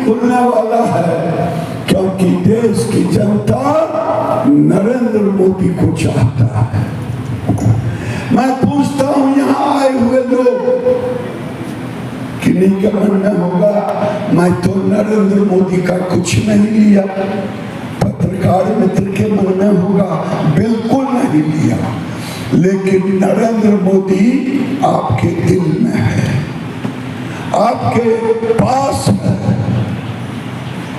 खुलने वाला है, क्योंकि देश की जनता नरेंद्र मोदी को चाहता है। मैं पूछता हूं यहाँ आए हुए लोग, किन्हीं के मन में होगा मैं तो नरेंद्र मोदी का कुछ नहीं लिया। पत्रकार मित्र के मन में होगा बिल्कुल नहीं लिया, लेकिन नरेंद्र मोदी आपके दिल में है, आपके पास है।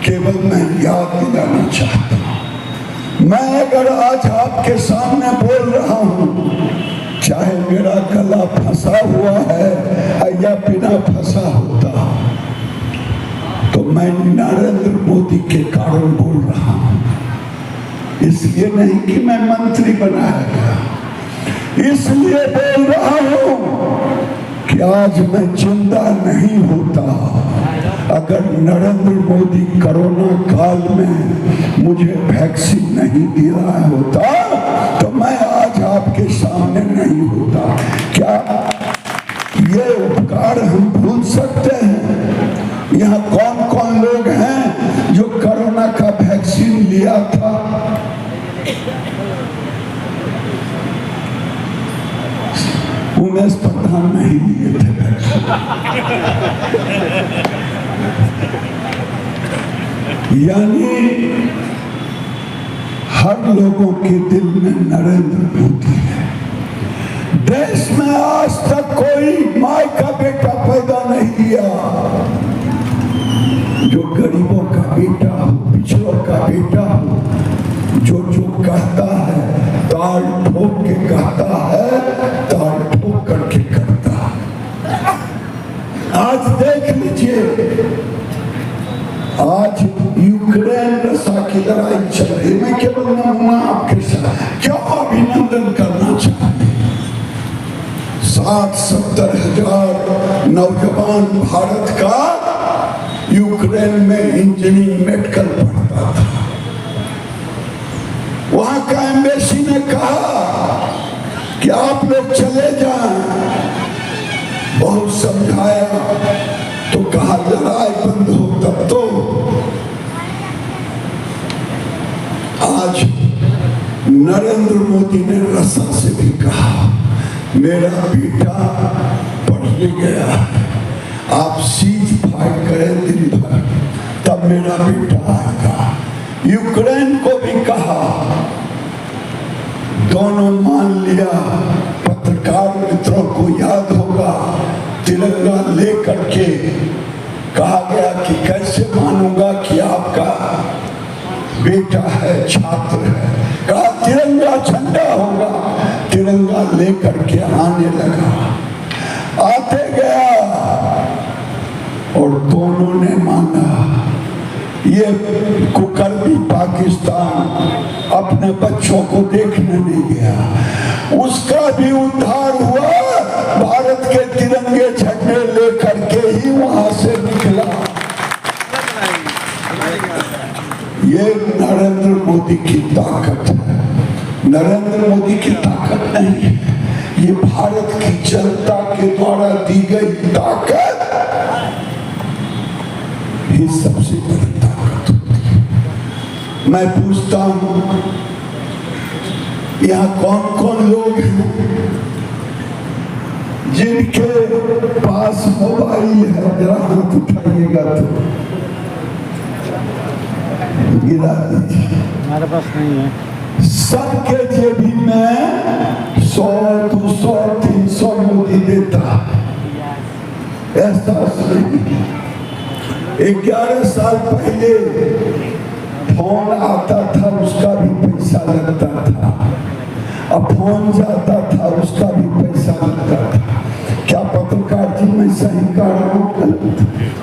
केवल मैं याद दिलाना चाहता हूं, मैं अगर आज आपके सामने बोल रहा हूं, चाहे मेरा गला फंसा हुआ है या बिना फंसा होता, तो मैं नरेंद्र मोदी के कारण बोल रहा हूं। इसलिए नहीं कि मैं मंत्री बनाया गया, इसलिए बोल रहा हूं कि आज मैं जिंदा नहीं होता अगर नरेंद्र मोदी कोरोना काल में मुझे वैक्सीन नहीं दिया होता, तो मैं आज आपके सामने नहीं होता। क्या ये उपकार हम भूल सकते हैं? यहाँ कौन कौन लोग हैं जो कोरोना का वैक्सीन लिया था? उमेश प्रधान नहीं लिए थे वैक्सीन। यानी हर लोगों के दिल में नरेंद्र मोदी है। देश में आज तक कोई माँ का बेटा पैदा नहीं किया जो गरीबों का बेटा हो, पिछड़ों का बेटा हो, जो कहता है ताल ठोक के कहता है, ताल ठोक करके करता है। आज देख लीजिए, आज यूक्रेन रशिया की लड़ाई चल रही। मैं केवल नमूना आपके साथ क्या अभिनंदन करना चाहती। 60-70 हजार नौजवान भारत का यूक्रेन में इंजीनियरिंग मेडिकल पढ़ता था। वहां का एम्बेसी ने कहा कि आप लोग चले जाएं। बहुत समझाया तो कहा लड़ाई बंद हो तब तो। आज नरेंद्र मोदी ने रशिया से भी कहा मेरा बेटा पढ़ने गया है, आप सीज फाइट करें दिन भर, तब मेरा बेटा आएगा। यूक्रेन को भी कहा, दोनों मान लिया। पत्रकार मित्रों को याद होगा तिरंगा लेकर के कहा गया कि कैसे मानूंगा कि आपका बेटा है, छात्र है। कहा तिरंगा झंडा होगा, तिरंगा लेकर के आने लगा। आते गया और दोनों ने माना। ये कुकर्मी पाकिस्तान अपने बच्चों को देखने नहीं गया, उसका भी उद्धार हुआ। भारत के तिरंगे झंडे लेकर के ही वहां से निकला। ये नरेंद्र मोदी की ताकत है, नरेंद्र मोदी की ताकत नहीं है, ये भारत की जनता के द्वारा दी गई ताकत ही सबसे बड़ी ताकत होती है। मैं पूछता हूं यहाँ कौन कौन लोग हैं जिनके पास मोबाइल है? जरा हाथ उठाइएगा तो गिरा दीजिए। हमारे पास नहीं है। सबके जेबी में 100, 200, 300 मोदी देता है। ऐसा नहीं। 11 साल पहले फोन आता था, उसका भी पैसा लगता था। अब फोन जाता था, उसका भी पैसा लगता था। क्या पत्रकार जी मैं सही कह रहा हूं?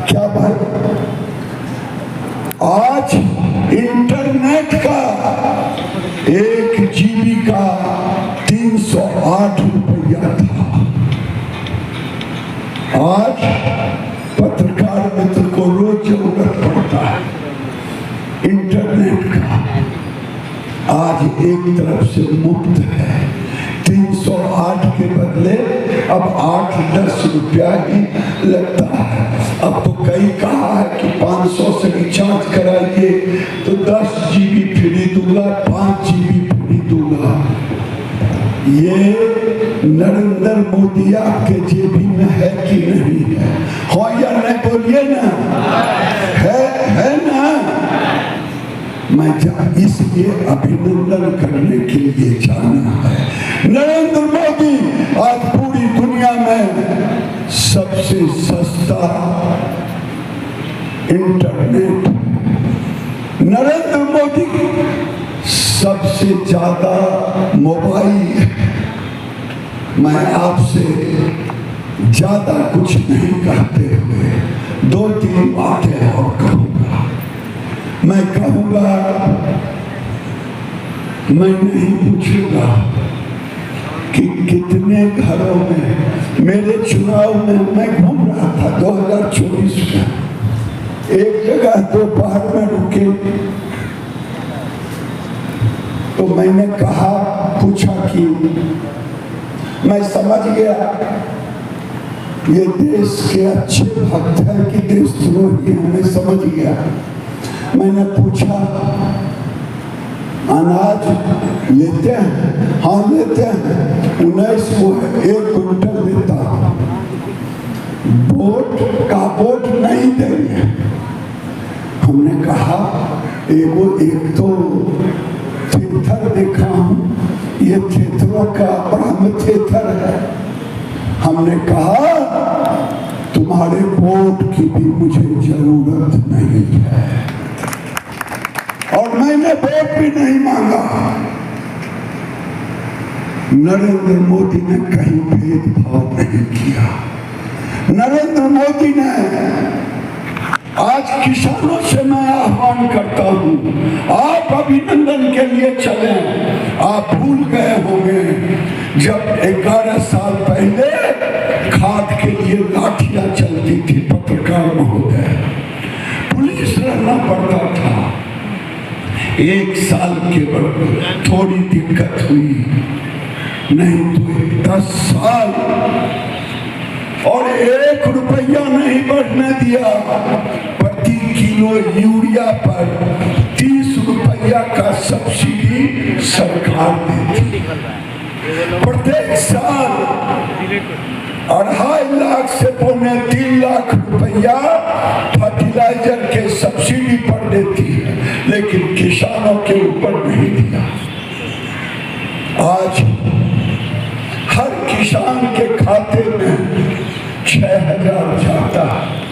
क्या भाई? आज इंटरनेट का 1 GB का 308 रुपया था। आज पत्रकार मित्र को रोज जरूरत पड़ता है इंटरनेट का। आज एक तरफ से मुफ्त है, 308 के बदले अब 8-10 रुपया ही लगता है। अब तो कई कहा है कि 500 से रिचार्ज कराइए तो 10 GB फ्री दूंगा, 5 GB फ्री दूंगा। ये नरेंद्र मोदी आपके जेबी में है कि नहीं है? हाँ या नहीं बोलिए ना, है ना? मैं इसलिए अभिनंदन करने के लिए जाना है। नरेंद्र मोदी आज पूरी दुनिया में सबसे सस्ता इंटरनेट, नरेंद्र मोदी सबसे ज्यादा मोबाइल। मैं आपसे ज्यादा कुछ नहीं कहते हुए 2-3 बातें और कहूंगा। मैं कहूंगा, मैं नहीं पूछूंगा कि कितने घरों में मेरे चुनाव में मैं घूम रहा था 2024 में, एक जगह दोपहर में रुके तो मैंने कहा, पूछा कि मैं समझ गया ये देश के अच्छे भक्त हैं कि देशद्रोही हैं, मैं समझ गया। मैंने पूछा, अनाज लेते हैं? हाँ लेते हैं, 19 को 1 क्विंटल देता। वोट नहीं देंगे। हमने कहा, एक तो थिएटर देखा हूँ, ये थिएटरों का ब्रह्म थिएटर है। हमने कहा, तुम्हारे वोट की भी मुझे जरूरत नहीं है और मैंने वोट भी नहीं मांगा। नरेंद्र मोदी ने कहीं भेदभाव नहीं किया। नरेंद्र मोदी ने आज किसानों से मैं आह्वान करता हूं, आप अभिनंदन के लिए चलें। आप भूल गए होंगे जब 11 साल पहले खाद के लिए लाठियां चलती थी, पत्रकार महोदय, पुलिस रहना पड़ता था। 1 साल के बाद थोड़ी दिक्कत हुई, नहीं तो 10 साल और 1 रुपया नहीं बढ़ने दिया। प्रति किलो यूरिया पर 30 रुपया का सब्सिडी सरकार देती। प्रत्येक साल 2.5 लाख से 3 लाख रुपया फर्टिलाइजर के सब्सिडी पर देती है, लेकिन किसानों के ऊपर नहीं दिया। आज हर किसान के खाते में 6,000 जाता है।